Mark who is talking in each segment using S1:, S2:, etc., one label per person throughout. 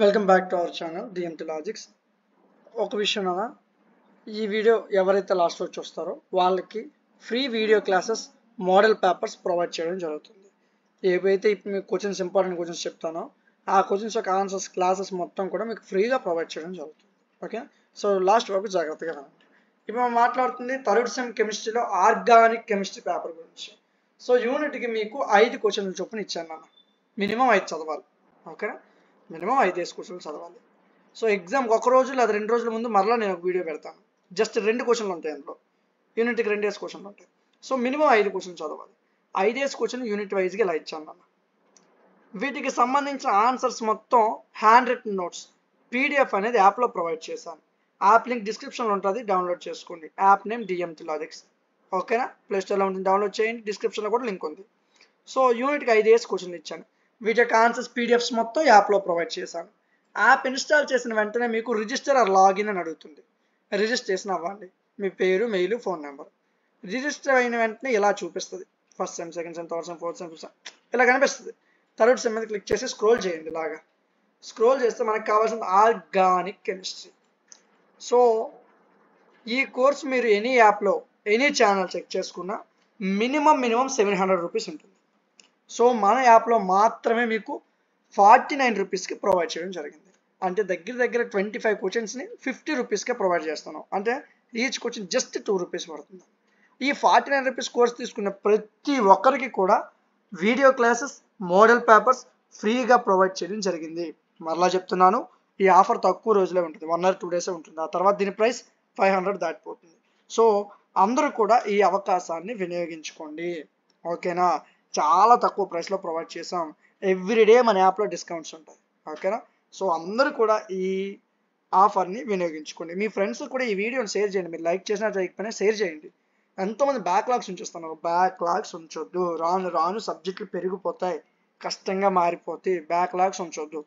S1: Welcome back to our channel DMT logics. ఒక విషయం అన్న, ఈ వీడియో ఎవరైతే లాస్ట్లో చూస్తారో వాళ్ళకి free video classes model papers provide చేయడం జరుగుతుంది. ఏవైతే ఇప్పుడు మీకు క్వశ్చన్స్ ఇంపార్టెంట్ క్వశ్చన్స్ చెప్తానో ఆ క్వశ్చన్స్ యొక్క ఆన్సర్స్ క్లాసెస్ మొత్తం కూడా మీకు ఫ్రీగా ప్రొవైడ్ చేయడం జరుగుతుంది. ఓకే, సో లాస్ట్ వరకు జాగ్రత్తగా రండి. ఇప్పుడు మనం మాట్లాడుతుంది థర్డ్ సెమ్ కెమిస్ట్రీలో ఆర్గానిక్ కెమిస్ట్రీ పేపర్ గురించి. సో యూనిట్కి మీకు 5 క్వశ్చన్లు చొప్పున ఇచ్చాను అన్న, మినిమం 5 చదవాలి. ఓకేనా, మినిమం 5 క్వశ్చన్లు చదవాలి. సో ఎగ్జామ్కి ఒక రోజు లేదా 2 రోజుల ముందు మరలా నేను ఒక వీడియో పెడతాను. జస్ట్ 2 క్వశ్చన్లు ఉంటాయి అందులో, యూనిట్కి 2 క్వశ్చన్లు ఉంటాయి. సో మినిమం 5 క్వశ్చన్లు చదవాలి. 5 క్వశ్చన్ యూనిట్ వైజ్గా ఇలా ఇచ్చాను అన్న. వీటికి సంబంధించిన ఆన్సర్స్ మొత్తం హ్యాండ్ రిటన్ నోట్స్ పీడిఎఫ్ అనేది యాప్లో ప్రొవైడ్ చేశాను. యాప్ లింక్ డిస్క్రిప్షన్లో ఉంటుంది, డౌన్లోడ్ చేసుకోండి. App name DMT logics. ఓకేనా, ప్లేస్టోర్లో ఉంటుంది, డౌన్లోడ్ చేయండి. డిస్క్రిప్షన్లో కూడా లింక్ ఉంది. సో యూనిట్కి 5 క్వశ్చన్లు ఇచ్చాను. వీటి యొక్క ఆన్సర్స్ పీడిఎఫ్స్ మొత్తం యాప్లో ప్రొవైడ్ చేశాను. యాప్ ఇన్స్టాల్ చేసిన వెంటనే మీకు రిజిస్టర్ ఆర్ లాగిన్ అని అడుగుతుంది. రిజిస్ట్రేషన్ అవ్వండి, మీ పేరు, మెయిల్, ఫోన్ నెంబర్. రిజిస్టర్ అయిన వెంటనే ఇలా చూపిస్తుంది. First sem, second sem, third sem, fourth sem, fifth sem ఇలా కనిపిస్తుంది. థర్డ్ సెమ్ మీద క్లిక్ చేసి స్క్రోల్ చేయండి. ఇలాగా స్క్రోల్ చేస్తే మనకు కావాల్సిన ఆర్గానిక్ కెమిస్ట్రీ. సో ఈ కోర్స్ మీరు ఎనీ యాప్లో ఎనీ ఛానల్ చెక్ చేసుకున్నా మినిమం 700 రూపీస్ ఉంటుంది. సో మన యాప్లో మాత్రమే మీకు 49 రూపీస్కి ప్రొవైడ్ చేయడం జరిగింది. అంటే దగ్గర 25 క్వశ్చన్స్ని 50 రూపీస్కే ప్రొవైడ్ చేస్తున్నాం. అంటే ఈచ్ క్వశ్చన్ జస్ట్ 2 రూపీస్ పడుతుంది. ఈ 49 రూపీస్ కోర్స్ తీసుకున్న ప్రతి ఒక్కరికి కూడా వీడియో క్లాసెస్, మోడల్ పేపర్స్ ఫ్రీగా ప్రొవైడ్ చేయడం జరిగింది. మరలా చెప్తున్నాను, ఈ ఆఫర్ తక్కువ రోజులే ఉంటుంది, 1 or 2 డేసే ఉంటుంది. ఆ తర్వాత దీని ప్రైస్ 500 దాటిపోతుంది. సో అందరూ కూడా ఈ అవకాశాన్ని వినియోగించుకోండి. ఓకేనా, చాలా తక్కువ ప్రైస్లో ప్రొవైడ్ చేసాం. ఎవ్రీడే మన యాప్లో డిస్కౌంట్స్ ఉంటాయి. ఓకేనా, సో అందరూ కూడా ఈ ఆఫర్ని వినియోగించుకోండి. మీ ఫ్రెండ్స్ కూడా ఈ వీడియోని షేర్ చేయండి. మీరు లైక్ చేసినా చేయకపోయినా షేర్ చేయండి. ఎంతోమంది బ్యాక్లాగ్స్ ఉంచేస్తున్నారు. బ్యాక్లాగ్స్ ఉంచొద్దు. రాను రాను సబ్జెక్టులు పెరిగిపోతాయి, కష్టంగా మారిపోతాయి. బ్యాక్లాగ్స్ ఉంచొద్దు.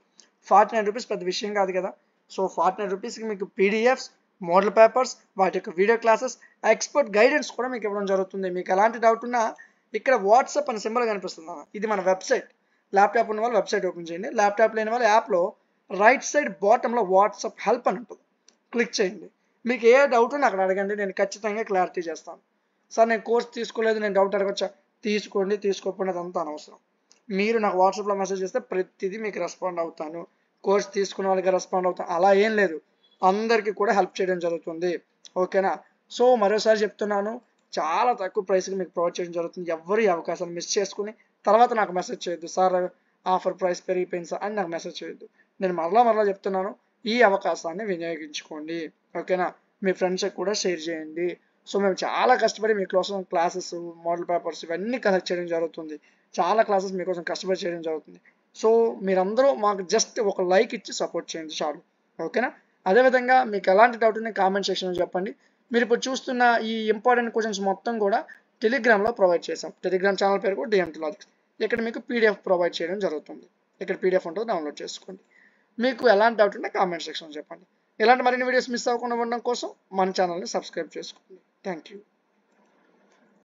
S1: 49 రూపీస్ పెద్ద విషయం కాదు కదా. సో 49 రూపీస్కి మీకు పీడిఎఫ్స్, మోడల్ పేపర్స్, వాటి యొక్క వీడియో క్లాసెస్, ఎక్స్పర్ట్ గైడెన్స్ కూడా మీకు ఇవ్వడం జరుగుతుంది. మీకు ఎలాంటి డౌట్ ఉన్నా ఇక్కడ వాట్సాప్ అనే సింబల్ కనిపిస్తుంది. ఇది మన వెబ్సైట్. ల్యాప్టాప్ ఉన్న వాళ్ళు వెబ్సైట్ ఓపెన్ చేయండి. ల్యాప్టాప్ లేని వాళ్ళు యాప్లో రైట్ సైడ్ బాటంలో వాట్సాప్ హెల్ప్ అని ఉంటుంది, క్లిక్ చేయండి. మీకు ఏ డౌట్ ఉన్నా అక్కడ అడగండి, నేను ఖచ్చితంగా క్లారిటీ చేస్తాను. సార్ నేను కోర్స్ తీసుకోలేదు, నేను డౌట్ అడగొచ్చా? తీసుకోండి, తీసుకోకపోయినా అదంతా అనవసరం. మీరు నాకు వాట్సాప్లో మెసేజ్ చేస్తే ప్రతిదీ మీకు రెస్పాండ్ అవుతాను. కోర్స్ తీసుకున్న వాళ్ళకి రెస్పాండ్ అవుతాను అలా ఏం లేదు, అందరికీ కూడా హెల్ప్ చేయడం జరుగుతుంది. ఓకేనా, సో మరోసారి చెప్తున్నాను, చాలా తక్కువ ప్రైస్కి మీకు ప్రొవైడ్ చేయడం జరుగుతుంది. ఎవరు ఈ అవకాశాన్ని మిస్ చేసుకుని తర్వాత నాకు మెసేజ్ చేయొద్దు, సార్ ఆఫర్ ప్రైస్ పెరిగిపోయింది సార్ అని నాకు మెసేజ్ చేయొద్దు. నేను మరలా చెప్తున్నాను, ఈ అవకాశాన్ని వినియోగించుకోండి. ఓకేనా, మీ ఫ్రెండ్స్కి కూడా షేర్ చేయండి. సో మేము చాలా కష్టపడి మీకోసం క్లాసెస్, మోడల్ పేపర్స్ ఇవన్నీ కలెక్ట్ చేయడం జరుగుతుంది. చాలా క్లాసెస్ మీకోసం కష్టపడి చేయడం జరుగుతుంది. సో మీరందరూ మాకు జస్ట్ ఒక లైక్ ఇచ్చి సపోర్ట్ చేయండి చాలు. ఓకేనా, అదేవిధంగా మీకు ఎలాంటి డౌట్ ఉంది కామెంట్ సెక్షన్లో చెప్పండి. మీరు ఇప్పుడు చూస్తున్న ఈ ఇంపార్టెంట్ క్వశ్చన్స్ మొత్తం కూడా టెలిగ్రామ్లో ప్రొవైడ్ చేసాం. టెలిగ్రామ్ ఛానల్ పేరు కూడా డిఎంటి లాజిక్స్. ఇక్కడ మీకు పీడిఎఫ్ ప్రొవైడ్ చేయడం జరుగుతుంది. ఇక్కడ పీడిఎఫ్ ఉంటుంది, డౌన్లోడ్ చేసుకోండి. మీకు ఎలాంటి డౌట్ ఉంటే కామెంట్ సెక్షన్లో చెప్పండి. ఇలాంటి మరిన్ని వీడియోస్ మిస్ అవ్వకుండా ఉండడం కోసం మన ఛానల్ని సబ్స్క్రైబ్ చేసుకోండి. Thank you.